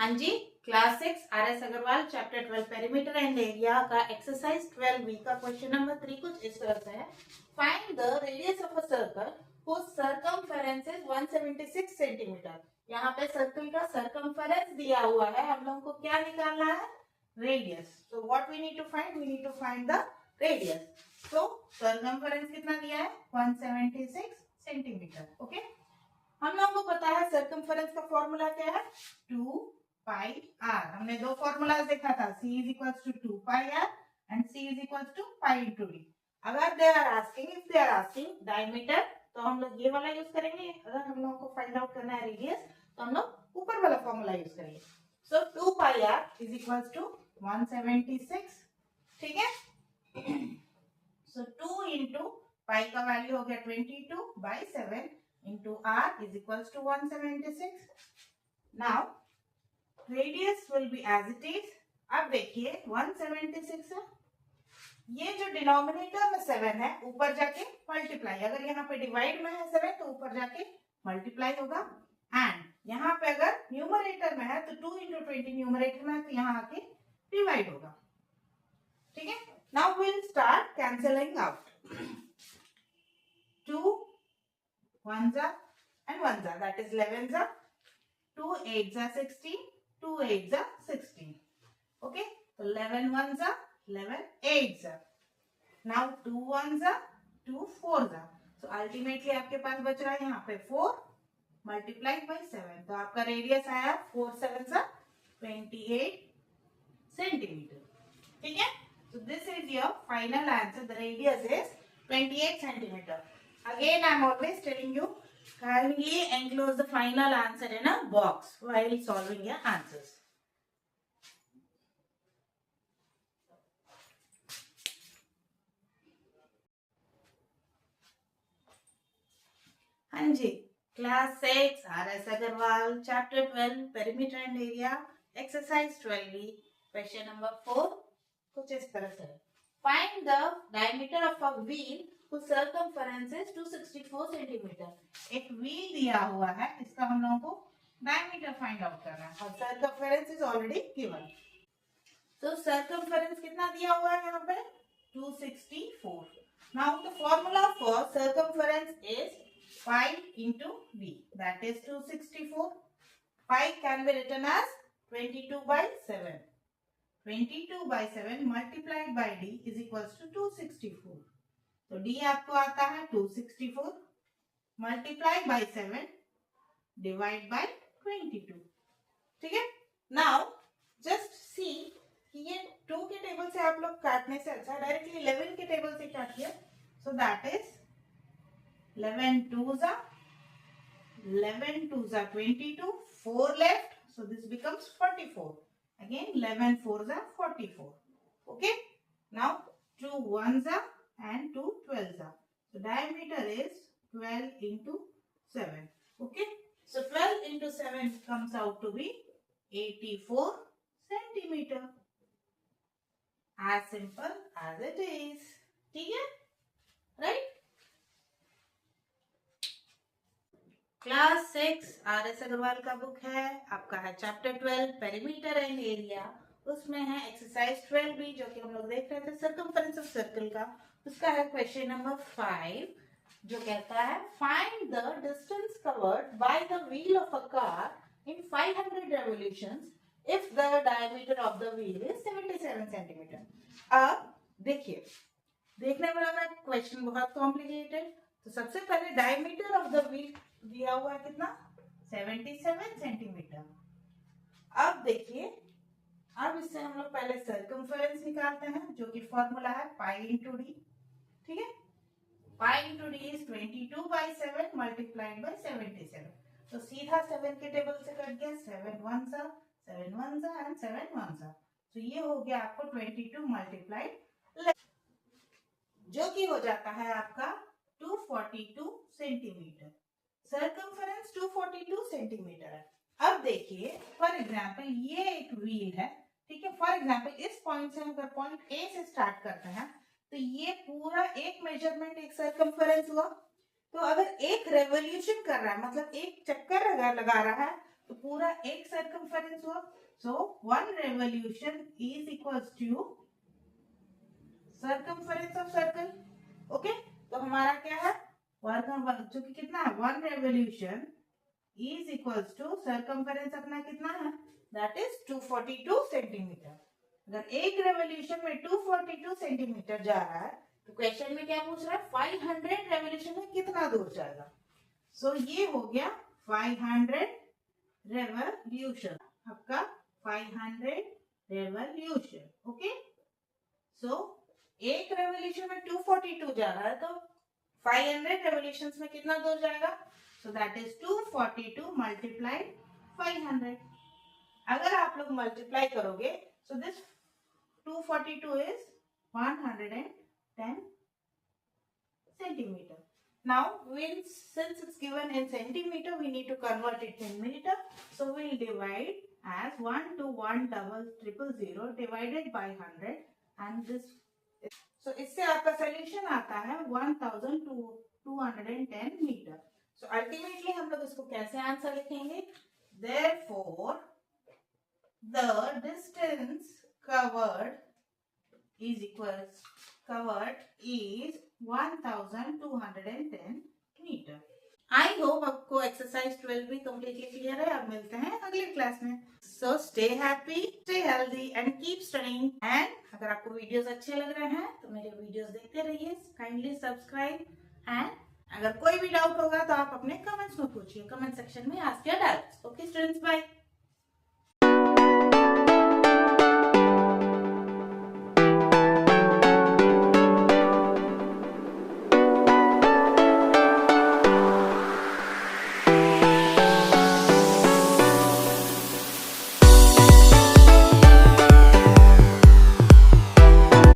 हाँ जी, class 6 RS Agarwal chapter 12 perimeter and area का एक्सरसाइज 12B का क्वेश्चन नंबर 3 कुछ इस तरह से है। Find the radius of a circle whose circumference is 176 centimetre. यहाँ पे सर्कल का सर्कमफेरेंस दिया हुआ है, हम लोगों को क्या निकालना है? Radius. So what we need to find? We need to find the radius. So circumference कितना दिया है? 176 सेंटीमीटर। ओके, हम लोगों को पता है सर्कमफेरेंस का फॉर्मूला क्या है? 2 पाई आर। हमने दो फॉर्मूलाज देखा था, c is equal to 2 pi r and c is equal to pi into D. अगर they are asking, if they are asking diameter, तो हम लोग ये वाला यूज करेंगे। अगर हम लोगों को फाइंड आउट करना है रेडियस, तो हम लोग ऊपर वाला फॉर्मूला यूज करेंगे। सो 2 pi are is equal to 176। ठीक है, सो 2 इंटू पाई का वैल्यू हो गया 22 by 7 into R is equal to 176। Now radius will be as it is. अब देखिए 176 है, ये जो डिनोमिनेटर में 7 है ऊपर जाके मल्टीप्लाई, अगर यहाँ पे डिवाइड में है 7 तो ऊपर जाके मल्टीप्लाई होगा, एंड यहाँ पे अगर न्यूमरेटर में है तो 2 इंटू 20 न्यूमरेटर में है तो यहाँ आके डिवाइड होगा। ठीक है, now will start cancelling out. 2 1s and 1s, that is 11s, 2 8s are 16, 2 8s are 16. Okay, so 11 1s are 11 8s are. Now 2 1s are 2 4s are. So ultimately आपके पास बच रहा है यहाँ पे 4 multiplied by 7. तो आपका रेडियस आया 4 7s are 28 centimetre. ठीक है, so this is your final answer. The radius is 28 centimeter. Again, I am always telling you, kindly enclose the final answer in a box while solving your answers. हाँ जी, class 6 RS Agarwal chapter 12 perimeter and area exercise 12B question number 4 कुछ इस तरह से। Find the diameter of a wheel whose circumference is 264 centimetre. एक wheel दिया हुआ है, इसका हम लोगों को डायमीटर फाइंड आउट करना है और सर्कमफेरेंस इज ऑलरेडी गिवन। तो सर्कमफेरेंस कितना दिया हुआ है यहाँ पे? 264। Now the formula for circumference is pi into d, that is 264. Pi can be written as 22 by 7. 22 by 7 multiplied by d is equals to 264. तो d आपको आता है 264 multiplied by 7 divide by 22. ठीक है, now just see कि ये 2 के table से आप लोग काटने से अच्छा डायरेक्टली 11 के टेबल से काटिए। So that is 11 2s are 22, 4 left, so this becomes 44. Again 11 4s are 44. Okay, now 2 1s are and 2 12s are, so diameter is 12 into 7. Okay, so 12 into 7 comes out to be 84 centimeter. As simple as it is. ठीक है, right? Class 6 RS Agarwal का book है, आपका है chapter 12 perimeter and area. उसमें है exercise 12B जो कि हम लोग देख रहे थे सर्कमफेरेंस ऑफ सर्कल का। उसका है क्वेश्चन नंबर 5 जो कहता है find the distance covered by the wheel of a car in 500 revolutions if the diameter of the wheel is 77 centimetre. अब देखिए, देखने में लग रहा है क्वेश्चन बहुत कॉम्प्लिकेटेड, तो सबसे पहले डायमीटर ऑफ द व्हील दिया हुआ है कितना? 77 सेंटीमीटर। अब देखिए, अब इससे हम लोग पहले सर्कमफेरेंस निकालते हैं जो कि फॉर्मूला है पाई इंटू डी। ठीक है, पाई into D is 22 by 7 multiplied by 77। तो सीधा 7 के टेबल से कट गया, 7 1s are 7 1s are and 7 1s are, तो ये हो गया आपको 22 मल्टीप्लाइड जो कि हो जाता है आपका 242 सेंटीमीटर। सर्कमफेरेंस 242 सेंटीमीटर है। अब देखिए फॉर एग्जांपल ये एक व्हील है, ठीक है, फॉर एग्जांपल इस पॉइंट से अगर पॉइंट ए से स्टार्ट करते हैं तो ये पूरा एक मेजरमेंट एक सर्कमफेरेंस हुआ। तो अगर एक रेवोल्यूशन कर रहा है, मतलब एक चक्कर लगा रहा है, तो पूरा एक सर्कमफेरेंस हुआ. सो 1 revolution is equals to circumference of circle. Okay, तो हमारा क्या है, जो कि कितना है, 1 revolution is equals to circumference अपना कितना है, that is 242 सेंटीमीटर. अगर एक रेवोल्यूशन में 242 सेंटीमीटर जा रहा है तो क्वेश्चन में क्या पूछ रहा है, 500 रेवोल्यूशन में कितना दूर जाएगा. सो ये हो गया 500 रेवोल्यूशन, आपका 500 रेवोल्यूशन. ओके, सो एक रेवोल्यूशन में 242 जा रहा है तो 500 रेवोल्यूशंस में कितना दूर जाएगा. So that is 242 multiplied 500. अगर आप लोग मल्टीप्लाई करोगे so this 242 is 110 centimeter. Now since it's given in centimeter, we need to convert it in meter. So we'll divide as 1 to 1 double triple 0 divided by 100, and this, so इससे आपका solution आता है 1210 metre. So ultimately हम लोग इसको कैसे answer लिखेंगे, therefore the distance covered is 1210 metre. I hope आपको एक्सरसाइज 12 भी कम्प्लीटली क्लियर है. अब मिलते हैं अगले क्लास में. So stay happy, stay healthy and keep studying. And अगर आपको वीडियोस अच्छे लग रहे हैं तो मेरे वीडियोस देखते रहिए. Kindly subscribe. एंड अगर कोई भी डाउट होगा तो आप अपने कमेंट्स में पूछिए, कमेंट सेक्शन में ask your doubts. Okay students, bye.